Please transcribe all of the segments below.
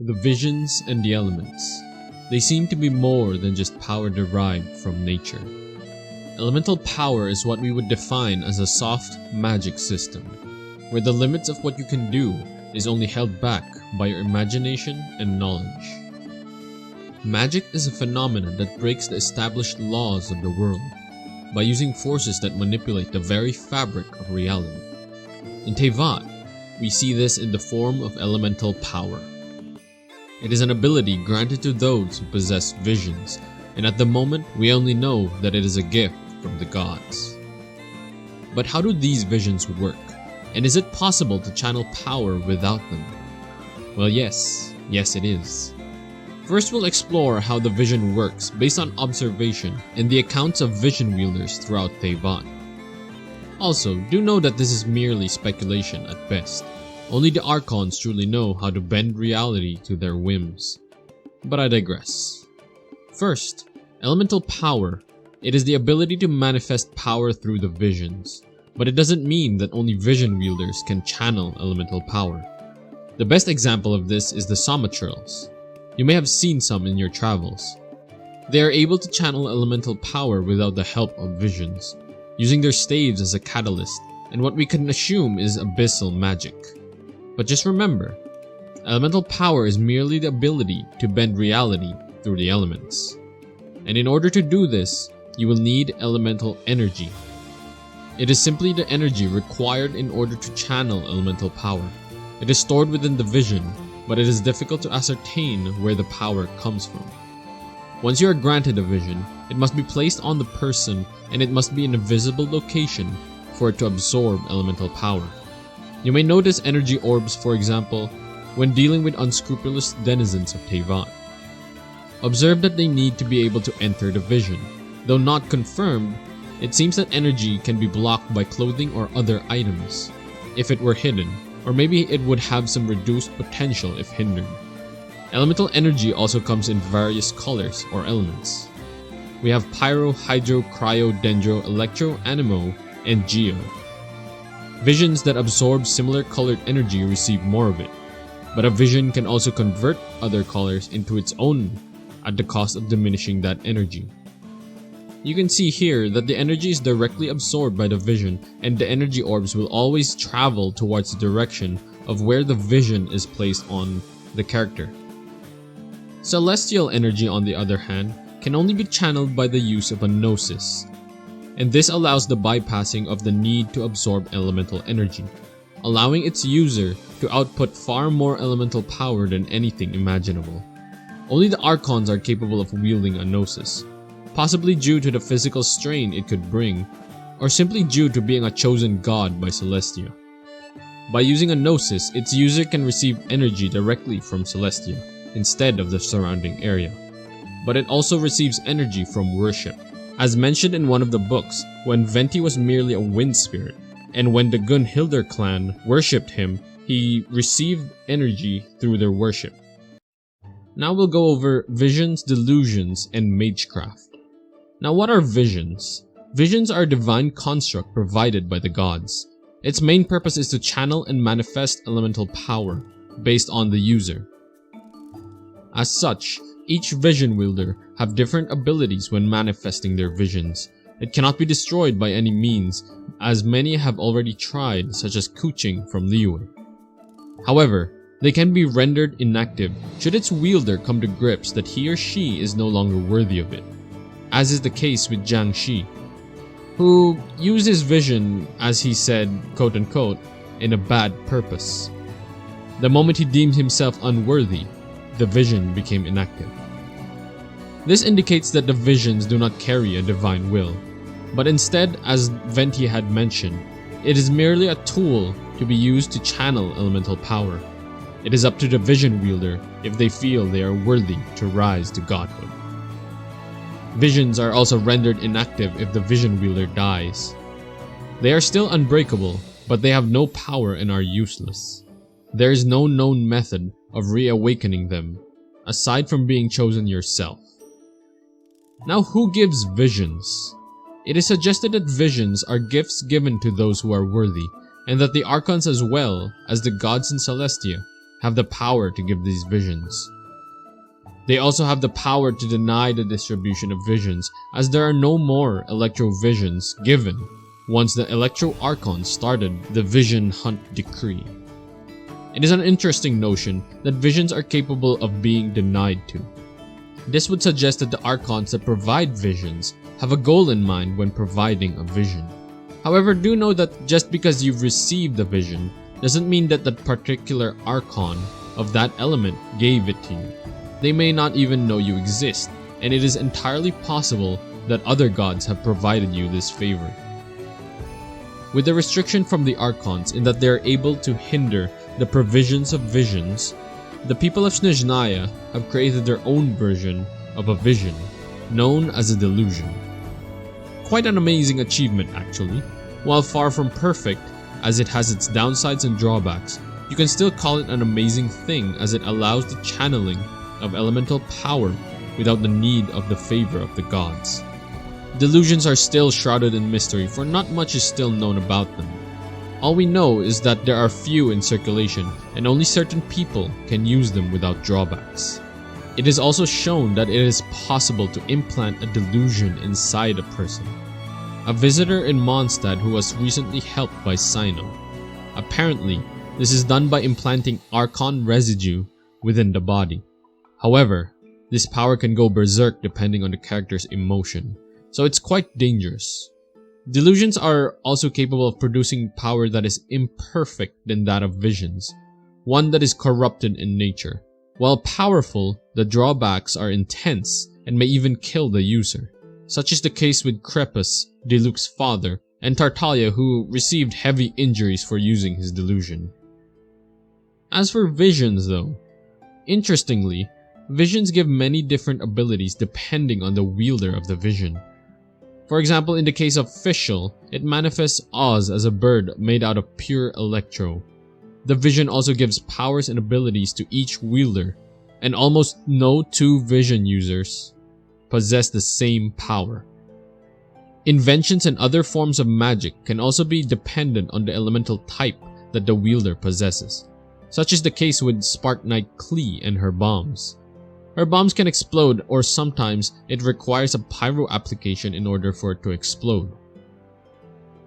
The visions and the elements. They seem to be more than just power derived from nature. Elemental power is what we would define as a soft magic system, where the limits of what you can do is only held back by your imagination and knowledge. Magic is a phenomenon that breaks the established laws of the world by using forces that manipulate the very fabric of reality. In Teyvat, we see this in the form of elemental power. It is an ability granted to those who possess visions, and at the moment we only know that it is a gift from the gods. But how do these visions work? And is it possible to channel power without them? Well, yes it is. First, we'll explore how the vision works based on observation and the accounts of vision wielders throughout Teyvat. Also, do know that this is merely speculation at best. Only the Archons truly know how to bend reality to their whims. But I digress. First, elemental power. It is the ability to manifest power through the visions. But it doesn't mean that only vision wielders can channel elemental power. The best example of this is the Somatrils. You may have seen some in your travels. They are able to channel elemental power without the help of visions, using their staves as a catalyst and what we can assume is abyssal magic. But just remember, elemental power is merely the ability to bend reality through the elements. And in order to do this, you will need elemental energy. It is simply the energy required in order to channel elemental power. It is stored within the vision, but it is difficult to ascertain where the power comes from. Once you are granted a vision, it must be placed on the person and it must be in a visible location for it to absorb elemental power. You may notice energy orbs, for example, when dealing with unscrupulous denizens of Teyvat. Observe that they need to be able to enter the vision. Though not confirmed, it seems that energy can be blocked by clothing or other items, if it were hidden, or maybe it would have some reduced potential if hindered. Elemental energy also comes in various colors or elements. We have Pyro, Hydro, Cryo, Dendro, Electro, Anemo, and Geo. Visions that absorb similar colored energy receive more of it, but a vision can also convert other colors into its own at the cost of diminishing that energy. You can see here that the energy is directly absorbed by the vision, and the energy orbs will always travel towards the direction of where the vision is placed on the character. Celestial energy, on the other hand, can only be channeled by the use of a gnosis, and this allows the bypassing of the need to absorb elemental energy, allowing its user to output far more elemental power than anything imaginable. Only the Archons are capable of wielding a gnosis, possibly due to the physical strain it could bring, or simply due to being a chosen god by Celestia. By using a gnosis, its user can receive energy directly from Celestia, instead of the surrounding area. But it also receives energy from worship. As mentioned in one of the books, when Venti was merely a wind spirit, and when the Gunhildr clan worshipped him, he received energy through their worship. Now we'll go over visions, delusions, and magecraft. Now what are visions? Visions are a divine construct provided by the gods. Its main purpose is to channel and manifest elemental power based on the user. As such, each vision wielder have different abilities when manifesting their visions. It cannot be destroyed by any means, as many have already tried, such as Keqing from Liyue. However, they can be rendered inactive should its wielder come to grips that he or she is no longer worthy of it, as is the case with Zhang Shi, who used his vision, as he said, quote-unquote, in a bad purpose. The moment he deemed himself unworthy, the vision became inactive. This indicates that the visions do not carry a divine will, but instead, as Venti had mentioned, it is merely a tool to be used to channel elemental power. It is up to the vision wielder if they feel they are worthy to rise to godhood. Visions are also rendered inactive if the vision wielder dies. They are still unbreakable, but they have no power and are useless. There is no known method of reawakening them, aside from being chosen yourself. Now, who gives visions? It is suggested that visions are gifts given to those who are worthy, and that the Archons as well as the gods in Celestia have the power to give these visions. They also have the power to deny the distribution of visions, as there are no more Electro visions given once the Electro Archon started the Vision Hunt Decree. It is an interesting notion that visions are capable of being denied to. This would suggest that the Archons that provide visions have a goal in mind when providing a vision. However, do know that just because you've received a vision doesn't mean that that particular Archon of that element gave it to you. They may not even know you exist, and it is entirely possible that other gods have provided you this favor. With the restriction from the Archons in that they are able to hinder the provisions of visions, the people of Snezhnaya have created their own version of a vision, known as a delusion. Quite an amazing achievement actually. While far from perfect, as it has its downsides and drawbacks, you can still call it an amazing thing as it allows the channeling of elemental power without the need of the favor of the gods. Delusions are still shrouded in mystery, for not much is still known about them. All we know is that there are few in circulation and only certain people can use them without drawbacks. It is also shown that it is possible to implant a delusion inside a person. A visitor in Mondstadt who was recently helped by Sino. Apparently, this is done by implanting Archon residue within the body. However, this power can go berserk depending on the character's emotion, so it's quite dangerous. Delusions are also capable of producing power that is imperfect than that of visions, one that is corrupted in nature. While powerful, the drawbacks are intense and may even kill the user. Such is the case with Crepus, Diluc's father, and Tartaglia, who received heavy injuries for using his delusion. As for visions though, interestingly, visions give many different abilities depending on the wielder of the vision. For example, in the case of Fischl, it manifests Oz as a bird made out of pure electro. The vision also gives powers and abilities to each wielder, and almost no two vision users possess the same power. Inventions and other forms of magic can also be dependent on the elemental type that the wielder possesses. Such is the case with Spark Knight Klee and her bombs. Her bombs can explode, or sometimes it requires a pyro application in order for it to explode.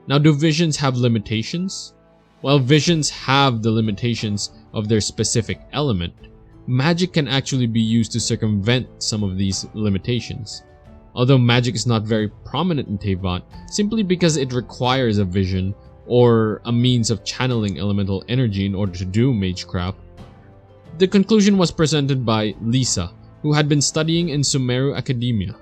Now, do visions have limitations? While visions have the limitations of their specific element, magic can actually be used to circumvent some of these limitations. Although magic is not very prominent in Teyvat, simply because it requires a vision or a means of channeling elemental energy in order to do Magecraft. The conclusion was presented by Lisa, who had been studying in Sumeru Academia.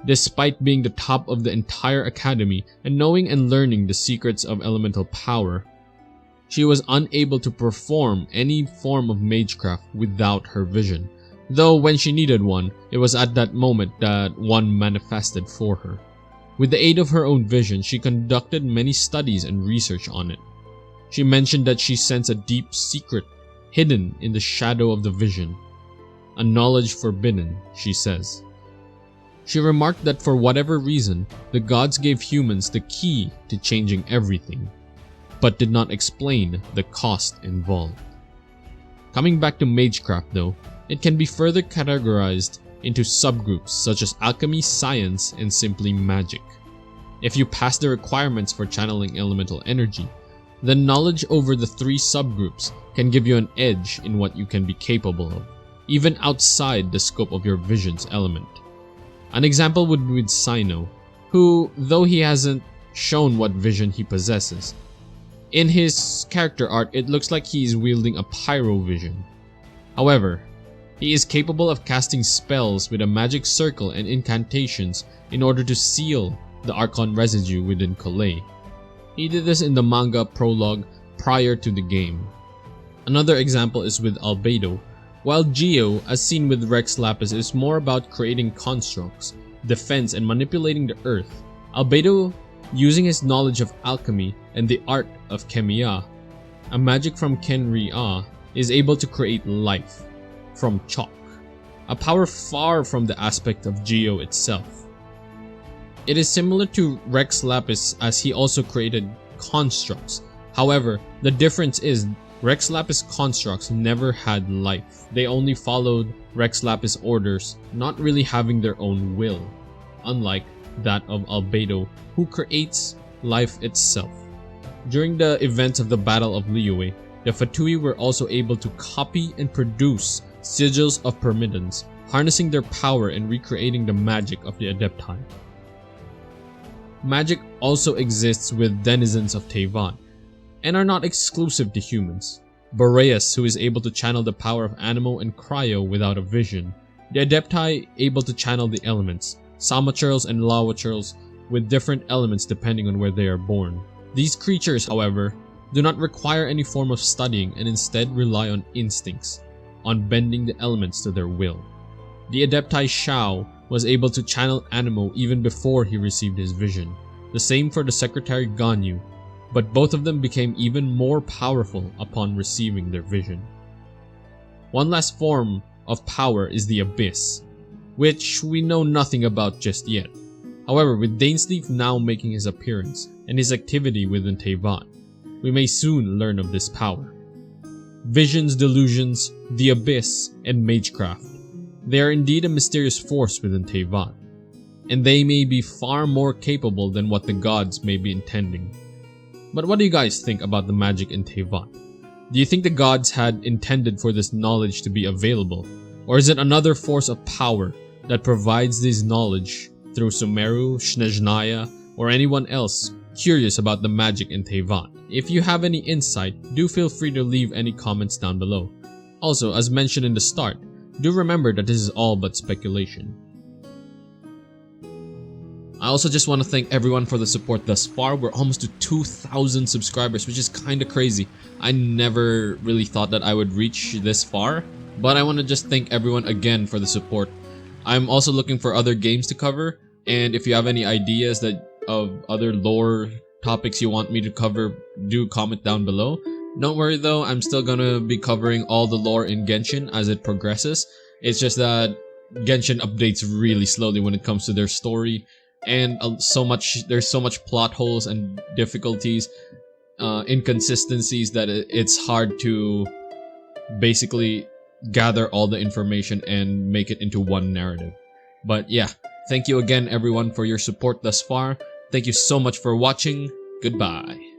Despite being the top of the entire academy and knowing and learning the secrets of elemental power, she was unable to perform any form of Magecraft without her vision, though when she needed one, it was at that moment that one manifested for her. With the aid of her own vision, she conducted many studies and research on it. She mentioned that she sensed a deep secret hidden in the shadow of the vision, a knowledge forbidden, she says. She remarked that for whatever reason, the gods gave humans the key to changing everything, but did not explain the cost involved. Coming back to Magecraft though, it can be further categorized into subgroups such as alchemy, science, and simply magic. If you pass the requirements for channeling elemental energy, then knowledge over the three subgroups can give you an edge in what you can be capable of, even outside the scope of your vision's element. An example would be with Sino, who, though he hasn't shown what vision he possesses, in his character art it looks like he is wielding a pyro vision. However, he is capable of casting spells with a magic circle and incantations in order to seal the Archon residue within Collei. He did this in the manga prologue prior to the game. Another example is with Albedo. While Geo, as seen with Rex Lapis, is more about creating constructs, defense, and manipulating the earth, Albedo, using his knowledge of alchemy and the art of Kemia, a magic from Kenria, is able to create life from chalk, a power far from the aspect of Geo itself. It is similar to Rex Lapis as he also created constructs. However, the difference is Rex Lapis constructs never had life. They only followed Rex Lapis orders, not really having their own will, unlike that of Albedo, who creates life itself. During the events of the Battle of Liyue, the Fatui were also able to copy and produce sigils of permittance, harnessing their power and recreating the magic of the Adepti. Magic also exists with denizens of Teyvat, and are not exclusive to humans. Boreas, who is able to channel the power of Animo and Cryo without a vision. The Adepti able to channel the elements, Samachurls and Lawachurls with different elements depending on where they are born. These creatures, however, do not require any form of studying and instead rely on instincts, on bending the elements to their will. The Adepti Shao was able to channel Animo even before he received his vision. The same for the Secretary Ganyu, but both of them became even more powerful upon receiving their vision. One last form of power is the Abyss, which we know nothing about just yet. However, with Dainsleif now making his appearance and his activity within Teyvat, we may soon learn of this power. Visions, Delusions, the Abyss, and Magecraft. They are indeed a mysterious force within Teyvat, and they may be far more capable than what the gods may be intending. But what do you guys think about the magic in Teyvat? Do you think the gods had intended for this knowledge to be available? Or is it another force of power that provides this knowledge through Sumeru, Snezhnaya, or anyone else curious about the magic in Teyvat? If you have any insight, do feel free to leave any comments down below. Also, as mentioned in the start, do remember that this is all but speculation. I also just want to thank everyone for the support thus far. We're almost to 2,000 subscribers, which is kinda crazy. I never really thought that I would reach this far, but I want to just thank everyone again for the support. I'm also looking for other games to cover, and if you have any ideas of other lore topics you want me to cover, do comment down below. Don't worry though, I'm still gonna be covering all the lore in Genshin as it progresses. It's just that Genshin updates really slowly when it comes to their story, and there's so much plot holes and difficulties, inconsistencies that it's hard to basically gather all the information and make it into one narrative. But yeah, thank you again everyone for your support thus far. Thank you so much for watching. Goodbye.